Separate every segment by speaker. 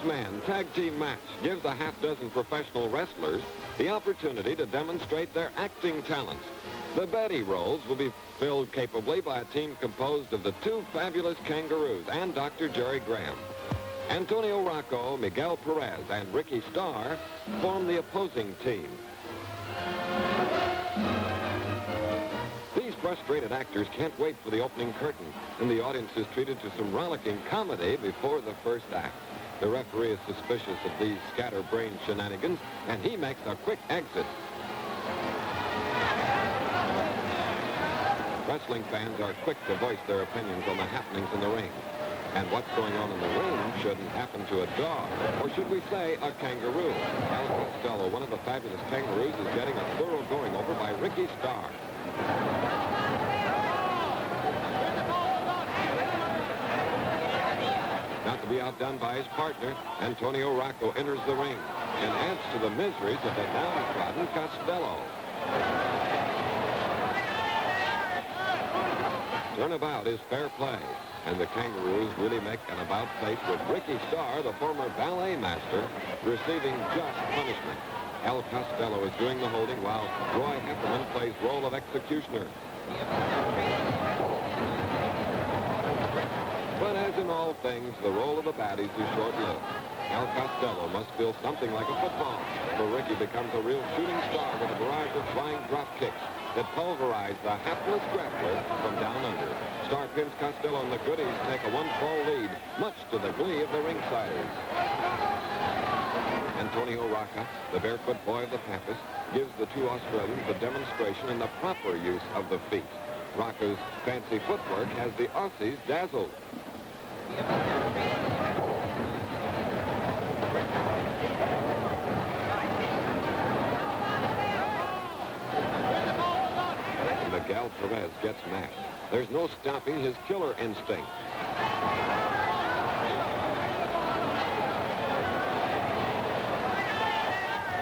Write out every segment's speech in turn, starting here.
Speaker 1: six-man tag team match gives a half-dozen professional wrestlers the opportunity to demonstrate their acting talents. The Betty roles will be filled capably by a team composed of the two fabulous Kangaroos and Dr. Jerry Graham. Antonio Rocca, Miguel Perez, and Ricki Starr form the opposing team. These frustrated actors can't wait for the opening curtain, and the audience is treated to some rollicking comedy before the first act. The referee is suspicious of these scatterbrained shenanigans, and he makes a quick exit. Wrestling fans are quick to voice their opinions on the happenings in the ring. And what's going on in the ring shouldn't happen to a dog, or should we say a kangaroo. Al Costello, one of the fabulous Kangaroos, is getting a thorough going over by Ricki Starr. Not to be outdone by his partner, Antonio Rocca enters the ring and adds to the miseries of the downtrodden Costello. Turnabout is fair play, and the Kangaroos really make an about face with Ricki Starr, the former ballet master, receiving just punishment. Al Costello is doing the holding while Roy Heffernan plays role of executioner. But as in all things, the role of the baddies is short-lived. Al Costello must feel something like a football, for Ricki becomes a real shooting star with a barrage of flying drop kicks that pulverize the hapless grappler from down under. Starr pins Costello, and the goodies take a one-fall lead, much to the glee of the ringsiders. Antonio Rocca, the barefoot boy of the Pampas, gives the two Australians a demonstration in the proper use of the feet. Rocca's fancy footwork has the Aussies dazzled. Miguel Perez gets mashed. There's no stopping his killer instinct.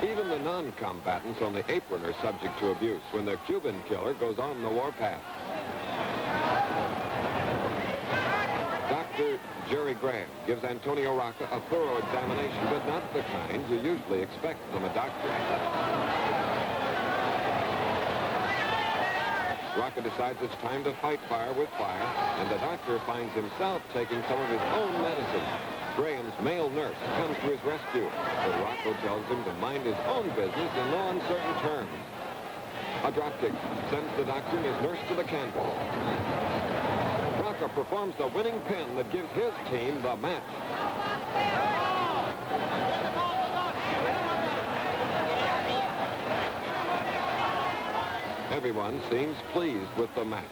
Speaker 1: Even the non-combatants on the apron are subject to abuse when the Cuban killer goes on the warpath. Dr. Jerry Graham gives Antonio Rocca a thorough examination, but not the kind you usually expect from a doctor. Rocca decides it's time to fight fire with fire, and the doctor finds himself taking some of his own medicine. Graham's male nurse comes to his rescue, but Rocca tells him to mind his own business in no uncertain terms. A dropkick sends the doctor and his nurse to the canvas. Rocca performs the winning pin that gives his team the match. Everyone seems pleased with the match.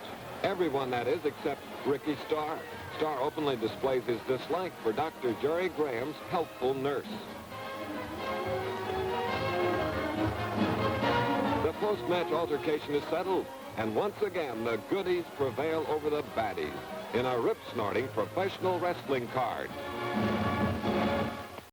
Speaker 1: Everyone, that is, except Ricki Starr. Starr openly displays his dislike for Dr. Jerry Graham's helpful nurse. The post-match altercation is settled, and once again the goodies prevail over the baddies in a rip-snorting professional wrestling card.